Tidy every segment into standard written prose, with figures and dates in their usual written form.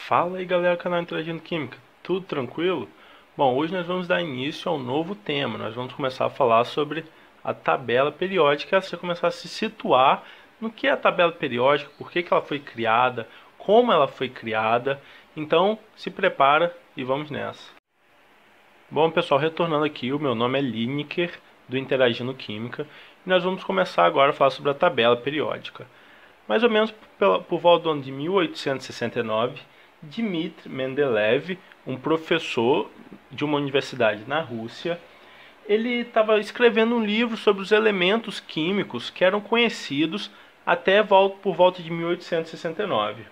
Fala aí galera do canal Interagindo Química, tudo tranquilo? Bom, hoje nós vamos dar início a um novo tema. Nós vamos começar a falar sobre a tabela periódica. Você começar a se situar no que é a tabela periódica, por que ela foi criada, como ela foi criada. Então se prepara e vamos nessa. Bom pessoal, retornando aqui, o meu nome é Lineker, do Interagindo Química, e nós vamos começar agora a falar sobre a tabela periódica. Mais ou menos por volta do ano de 1869, Dmitri Mendeleev, um professor de uma universidade na Rússia, ele estava escrevendo um livro sobre os elementos químicos que eram conhecidos até por volta de 1869.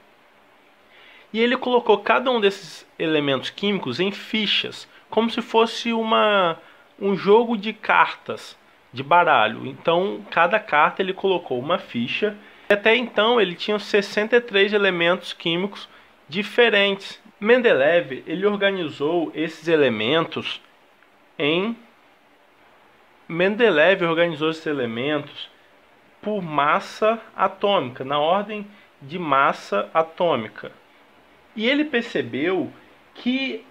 E ele colocou cada um desses elementos químicos em fichas, como se fosse um jogo de cartas, de baralho. Então, cada carta ele colocou uma ficha. Até então ele tinha 63 elementos químicos diferentes. Mendeleev ele organizou esses elementos por massa atômica, na ordem de massa atômica. E ele percebeu que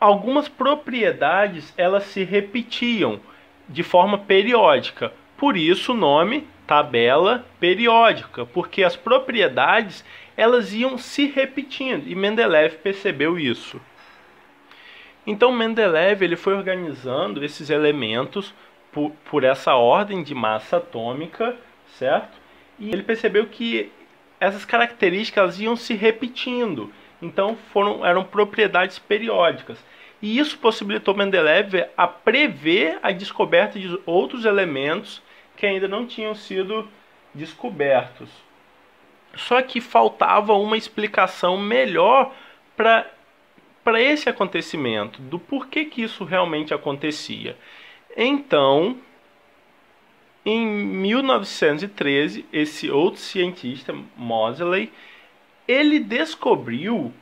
algumas propriedades elas se repetiam de forma periódica. Por isso o nome tabela periódica, porque as propriedades elas iam se repetindo e Mendeleev percebeu isso. Então Mendeleev ele foi organizando esses elementos por essa ordem de massa atômica, certo? E ele percebeu que essas características elas iam se repetindo, então eram propriedades periódicas. E isso possibilitou Mendeleev a prever a descoberta de outros elementos que ainda não tinham sido descobertos. Só que faltava uma explicação melhor para esse acontecimento, do porquê que isso realmente acontecia. Então, em 1913, esse outro cientista, Moseley, ele descobriu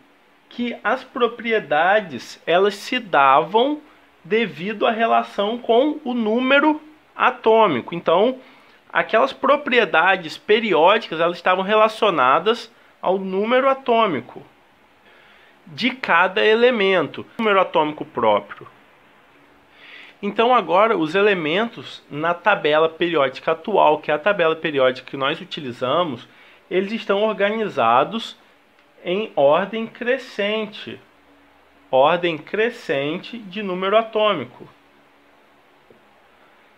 que as propriedades elas se davam devido à relação com o número atômico. Então, aquelas propriedades periódicas elas estavam relacionadas ao número atômico de cada elemento, número atômico próprio. Então agora os elementos na tabela periódica atual, que é a tabela periódica que nós utilizamos, eles estão organizados em ordem crescente de número atômico.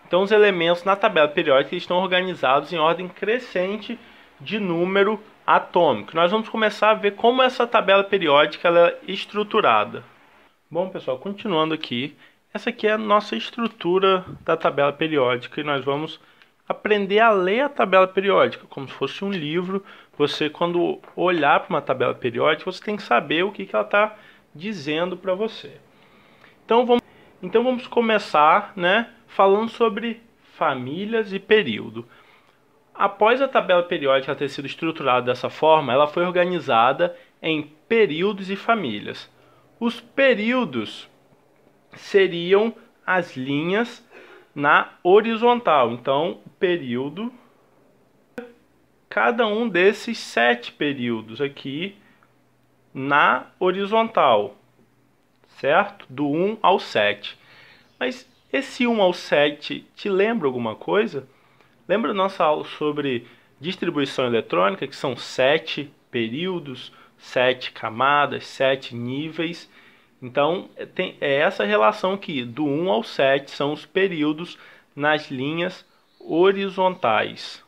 Então os elementos na tabela periódica estão organizados em ordem crescente de número atômico. Nós vamos começar a ver como essa tabela periódica ela é estruturada. Bom pessoal, continuando aqui, essa aqui é a nossa estrutura da tabela periódica e nós vamos aprender a ler a tabela periódica, como se fosse um livro. Você, quando olhar para uma tabela periódica, você tem que saber o que ela está dizendo para você. Então vamos começar, falando sobre famílias e período. Após a tabela periódica ter sido estruturada dessa forma, ela foi organizada em períodos e famílias. Os períodos seriam as linhas na horizontal. Então, período, cada um desses 7 períodos aqui na horizontal, certo? Do 1 ao 7. Mas esse 1 ao 7 te lembra alguma coisa? Lembra a nossa aula sobre distribuição eletrônica, que são 7 períodos, 7 camadas, 7 níveis? Então, é essa relação aqui, do 1 ao 7 são os períodos nas linhas horizontais.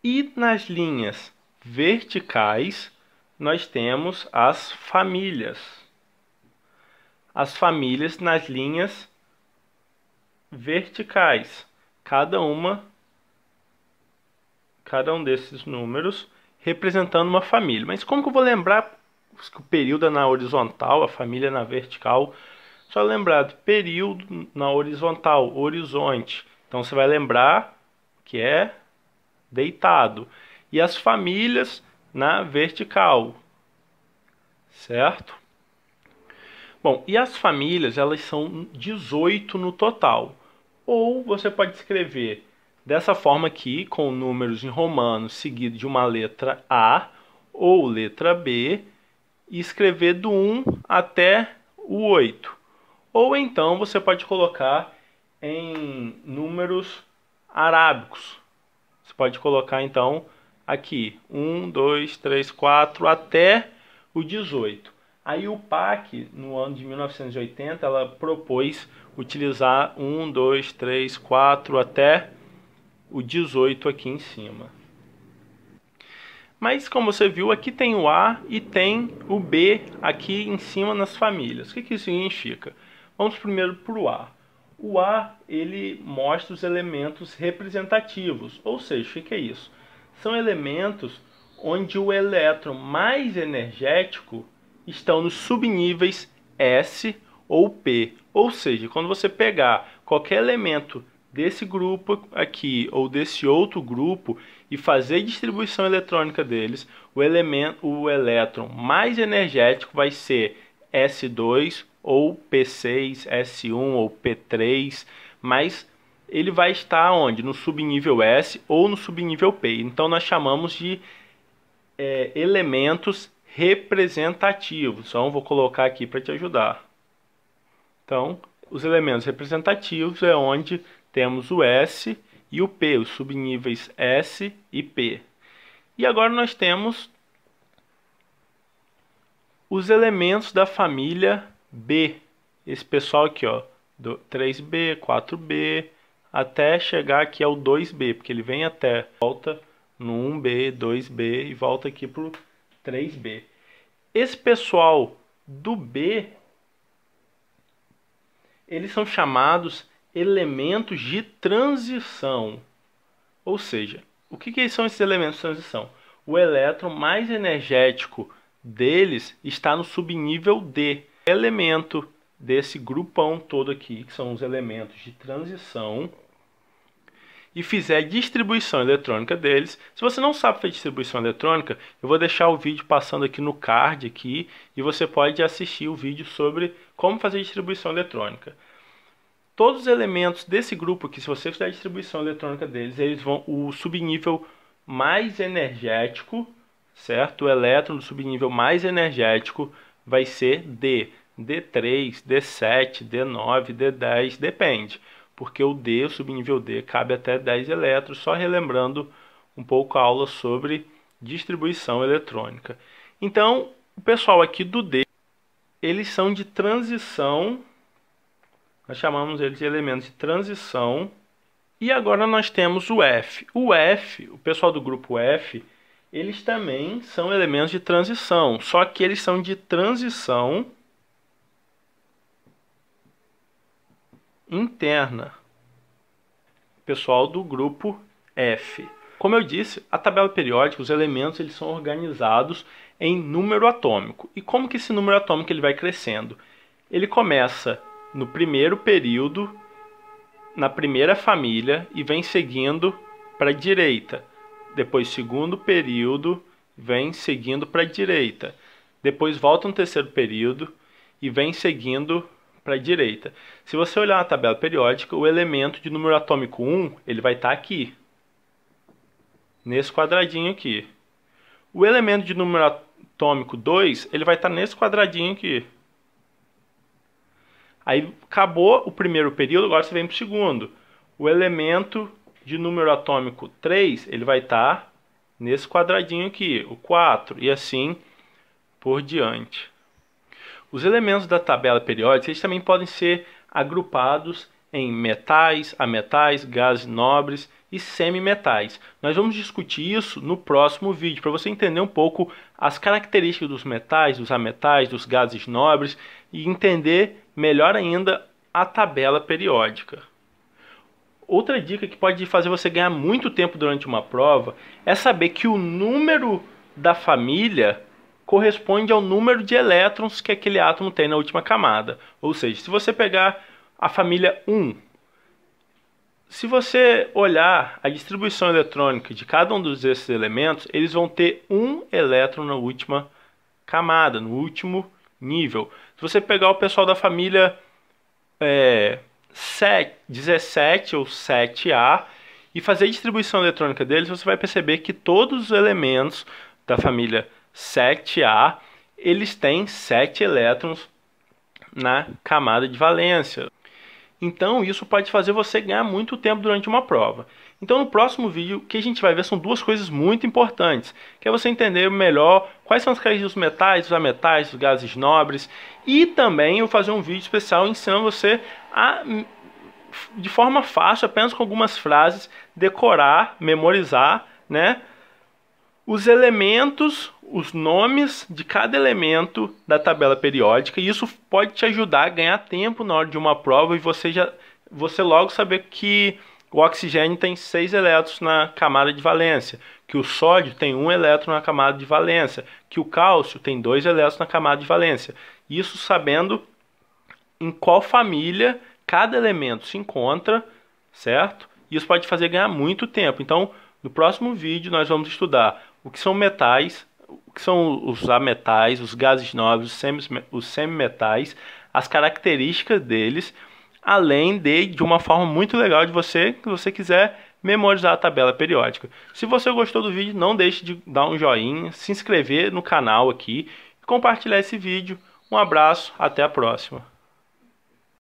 E nas linhas verticais, nós temos as famílias. As famílias nas linhas verticais. Cada um desses números representando uma família. Mas como que eu vou lembrar que o período é na horizontal, a família é na vertical? Só lembrar do período na horizontal, horizonte. Então você vai lembrar que é deitado. E as famílias na vertical, certo? Bom, e as famílias, elas são 18 no total. Ou você pode escrever dessa forma aqui, com números em romano seguido de uma letra A, ou letra B, e escrever do 1 até o 8. Ou então você pode colocar em números arábicos. Você pode colocar então aqui 1, 2, 3, 4 até o 18. Aí o PAC, no ano de 1980, ela propôs utilizar 1, 2, 3, 4 até o 18 aqui em cima. Mas como você viu, aqui tem o A e tem o B aqui em cima nas famílias. O que isso significa? Vamos primeiro para o A. O A, ele mostra os elementos representativos, ou seja, o que é isso? São elementos onde o elétron mais energético estão nos subníveis S ou P. Ou seja, quando você pegar qualquer elemento desse grupo aqui ou desse outro grupo e fazer distribuição eletrônica deles, o elétron mais energético vai ser S2 ou P6, S1 ou P3, mas ele vai estar onde? No subnível S ou no subnível P. Então nós chamamos de elementos representativos. Então vou colocar aqui para te ajudar. Então, os elementos representativos é onde temos o S e o P, os subníveis S e P. E agora nós temos os elementos da família B. Esse pessoal aqui, ó, do 3B, 4B, até chegar aqui ao 2B, porque ele vem até, volta no 1B, 2B e volta aqui para o 3B. Esse pessoal do B, eles são chamados elementos de transição. Ou seja, o que são esses elementos de transição? O elétron mais energético deles está no subnível D. O elemento desse grupão todo aqui, que são os elementos de transição, e fizer distribuição eletrônica deles. Se você não sabe fazer distribuição eletrônica, eu vou deixar o vídeo passando aqui no card aqui, e você pode assistir o vídeo sobre como fazer distribuição eletrônica. Todos os elementos desse grupo aqui, se você fizer a distribuição eletrônica deles, eles vão, o subnível mais energético, certo? O elétron do subnível mais energético vai ser D, D3, D7, D9, D10, depende. Porque o D, o subnível D, cabe até 10 elétrons, só relembrando um pouco a aula sobre distribuição eletrônica. Então, o pessoal aqui do D, eles são de transição, nós chamamos eles de elementos de transição. E agora nós temos o F. O F, o pessoal do grupo F, eles também são elementos de transição, só que eles são de transição interna. Pessoal do grupo F. Como eu disse, a tabela periódica, os elementos eles são organizados em número atômico. E como que esse número atômico ele vai crescendo? Ele começa no primeiro período, na primeira família, e vem seguindo para a direita. Depois, segundo período, vem seguindo para a direita. Depois volta no terceiro período e vem seguindo para a direita. Se você olhar na tabela periódica, o elemento de número atômico 1, ele vai estar aqui, nesse quadradinho aqui. O elemento de número atômico 2, ele vai estar nesse quadradinho aqui. Aí acabou o primeiro período, agora você vem para o segundo. O elemento de número atômico 3, ele vai estar nesse quadradinho aqui, o 4, e assim por diante. Os elementos da tabela periódica eles também podem ser agrupados em metais, ametais, gases nobres e semimetais. Nós vamos discutir isso no próximo vídeo, para você entender um pouco as características dos metais, dos ametais, dos gases nobres e entender melhor ainda a tabela periódica. Outra dica que pode fazer você ganhar muito tempo durante uma prova é saber que o número da família corresponde ao número de elétrons que aquele átomo tem na última camada. Ou seja, se você pegar a família 1, se você olhar a distribuição eletrônica de cada um desses elementos, eles vão ter um elétron na última camada, no último nível. Se você pegar o pessoal da família 17 ou 7A e fazer a distribuição eletrônica deles, você vai perceber que todos os elementos da família 7A, eles têm 7 elétrons na camada de valência. Então isso pode fazer você ganhar muito tempo durante uma prova. Então no próximo vídeo, o que a gente vai ver são duas coisas muito importantes, que é você entender melhor quais são as características dos metais, dos ametais, dos gases nobres, e também eu vou fazer um vídeo especial ensinando você a, de forma fácil, apenas com algumas frases, decorar, memorizar, né, os elementos, os nomes de cada elemento da tabela periódica, e isso pode te ajudar a ganhar tempo na hora de uma prova e você logo saber que o oxigênio tem 6 elétrons na camada de valência, que o sódio tem 1 elétron na camada de valência, que o cálcio tem 2 elétrons na camada de valência. Isso sabendo em qual família cada elemento se encontra, certo? Isso pode fazer ganhar muito tempo. Então, no próximo vídeo nós vamos estudar o que são metais, o que são os ametais, os gases nobres, os semimetais, as características deles, além de uma forma muito legal de você, que você quiser memorizar a tabela periódica. Se você gostou do vídeo, não deixe de dar um joinha, se inscrever no canal aqui e compartilhar esse vídeo. Um abraço, até a próxima.